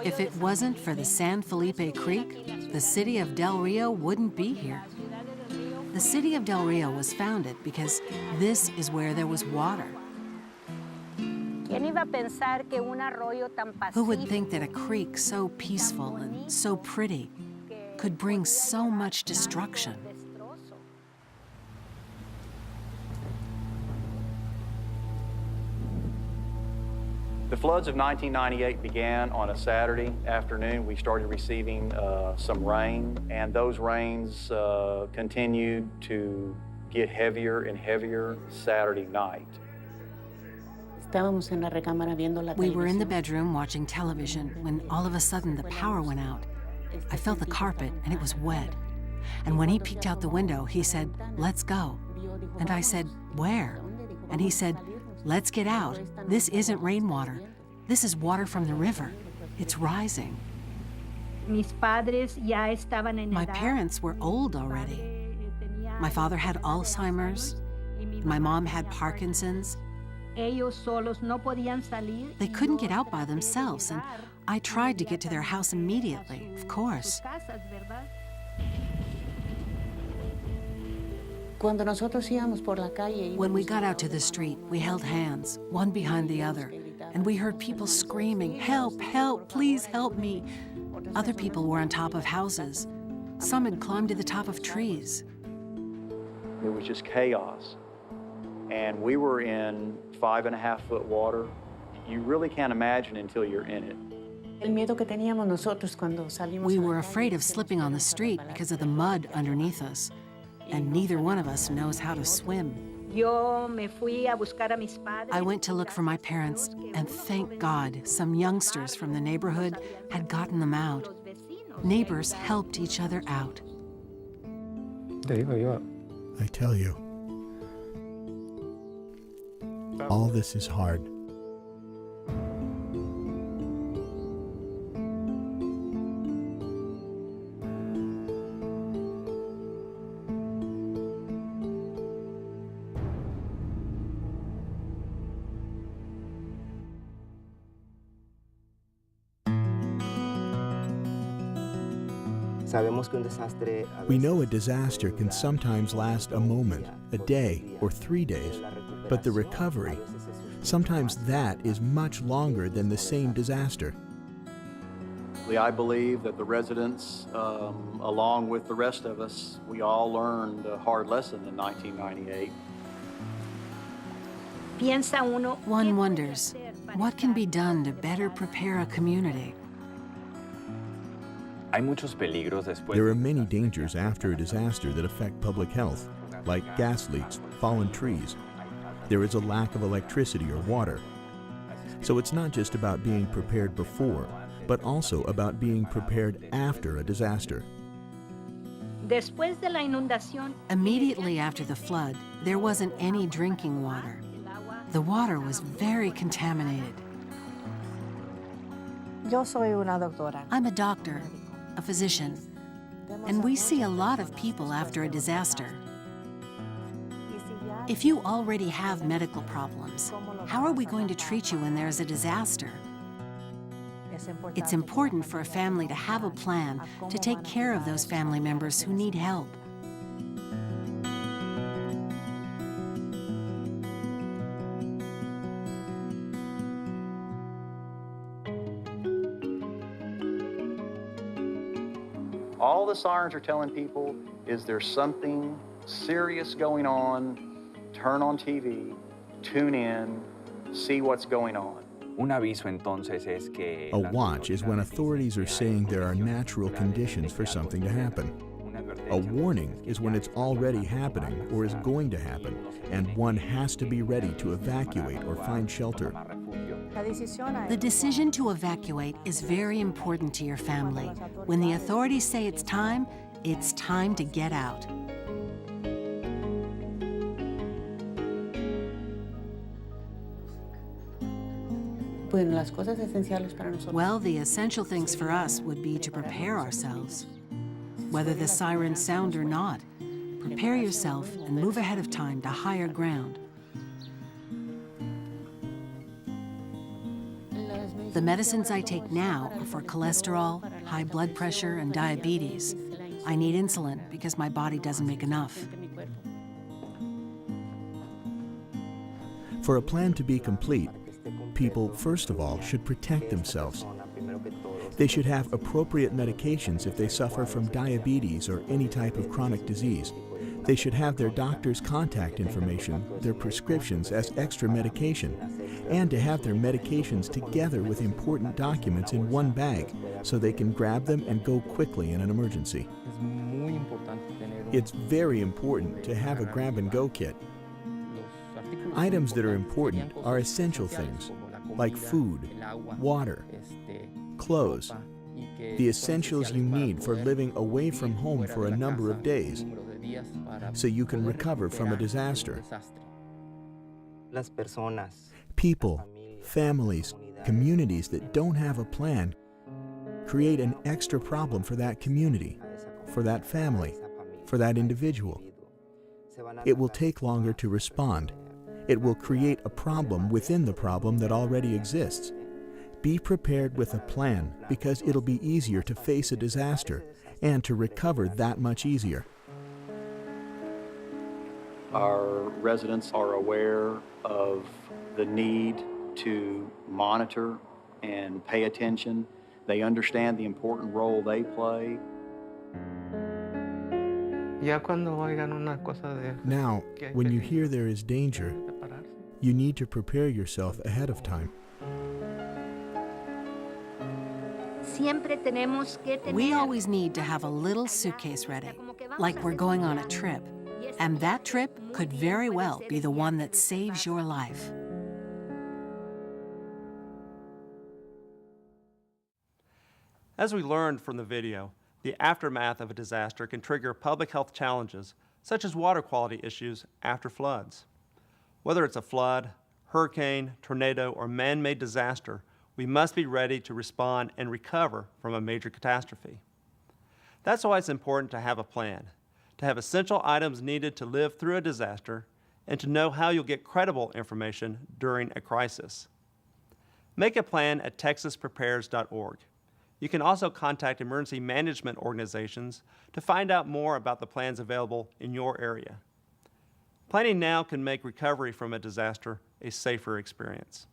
If it wasn't for the San Felipe Creek, the city of Del Rio wouldn't be here. The city of Del Rio was founded because this is where there was water. Who would think that a creek so peaceful and so pretty could bring so much destruction? The floods of 1998 began on a Saturday afternoon. We started receiving some rain, and those rains continued to get heavier and heavier Saturday night. We were in the bedroom watching television when all of a sudden the power went out. I felt the carpet and it was wet. And when he peeked out the window, he said, "Let's go." And I said, "Where?" And he said, "Let's get out. This isn't rainwater. This is water from the river. It's rising." My parents were old already. My father had Alzheimer's. My mom had Parkinson's. They couldn't get out by themselves, and I tried to get to their house immediately, of course. When we got out to the street, we held hands, one behind the other, and we heard people screaming, "Help, help, please help me." Other people were on top of houses. Some had climbed to the top of trees. It was just chaos. And we were in 5.5-foot water. You really can't imagine until you're in it. We were afraid of slipping on the street because of the mud underneath us. And neither one of us knows how to swim. I went to look for my parents, and thank God some youngsters from the neighborhood had gotten them out. Neighbors helped each other out. I tell you, all this is hard. We know a disaster can sometimes last a moment, a day, or 3 days, but the recovery, sometimes that is much longer than the same disaster. I believe that the residents, along with the rest of us, we all learned a hard lesson in 1998. One wonders, what can be done to better prepare a community? There are many dangers after a disaster that affect public health, like gas leaks, fallen trees. There is a lack of electricity or water. So it's not just about being prepared before, but also about being prepared after a disaster. Immediately after the flood, there wasn't any drinking water. The water was very contaminated. I'm a doctor, a physician, and we see a lot of people after a disaster. If you already have medical problems, how are we going to treat you when there's a disaster? It's important for a family to have a plan to take care of those family members who need help. All the sirens are telling people is there's something serious going on. Turn on TV, tune in, see what's going on. A watch is when authorities are saying there are natural conditions for something to happen. A warning is when it's already happening or is going to happen, and one has to be ready to evacuate or find shelter. The decision to evacuate is very important to your family. When the authorities say it's time to get out. Well, the essential things for us would be to prepare ourselves. Whether the sirens sound or not, prepare yourself and move ahead of time to higher ground. The medicines I take now are for cholesterol, high blood pressure, and diabetes. I need insulin because my body doesn't make enough. For a plan to be complete, people, first of all, should protect themselves. They should have appropriate medications if they suffer from diabetes or any type of chronic disease. They should have their doctor's contact information, their prescriptions as extra medication, and to have their medications together with important documents in one bag so they can grab them and go quickly in an emergency. It's very important to have a grab-and-go kit. Items that are important are essential things, like food, water, clothes, the essentials you need for living away from home for a number of days, so you can recover from a disaster. People, families, communities that don't have a plan create an extra problem for that community, for that family, for that individual. It will take longer to respond. It will create a problem within the problem that already exists. Be prepared with a plan because it'll be easier to face a disaster and to recover that much easier. Our residents are aware of the need to monitor and pay attention. They understand the important role they play. Now, when you hear there is danger, you need to prepare yourself ahead of time. We always need to have a little suitcase ready, like we're going on a trip. And that trip could very well be the one that saves your life. As we learned from the video, the aftermath of a disaster can trigger public health challenges, such as water quality issues after floods. Whether it's a flood, hurricane, tornado, or man-made disaster, we must be ready to respond and recover from a major catastrophe. That's why it's important to have a plan, to have essential items needed to live through a disaster, and to know how you'll get credible information during a crisis. Make a plan at texasprepares.org. You can also contact emergency management organizations to find out more about the plans available in your area. Planning now can make recovery from a disaster a safer experience.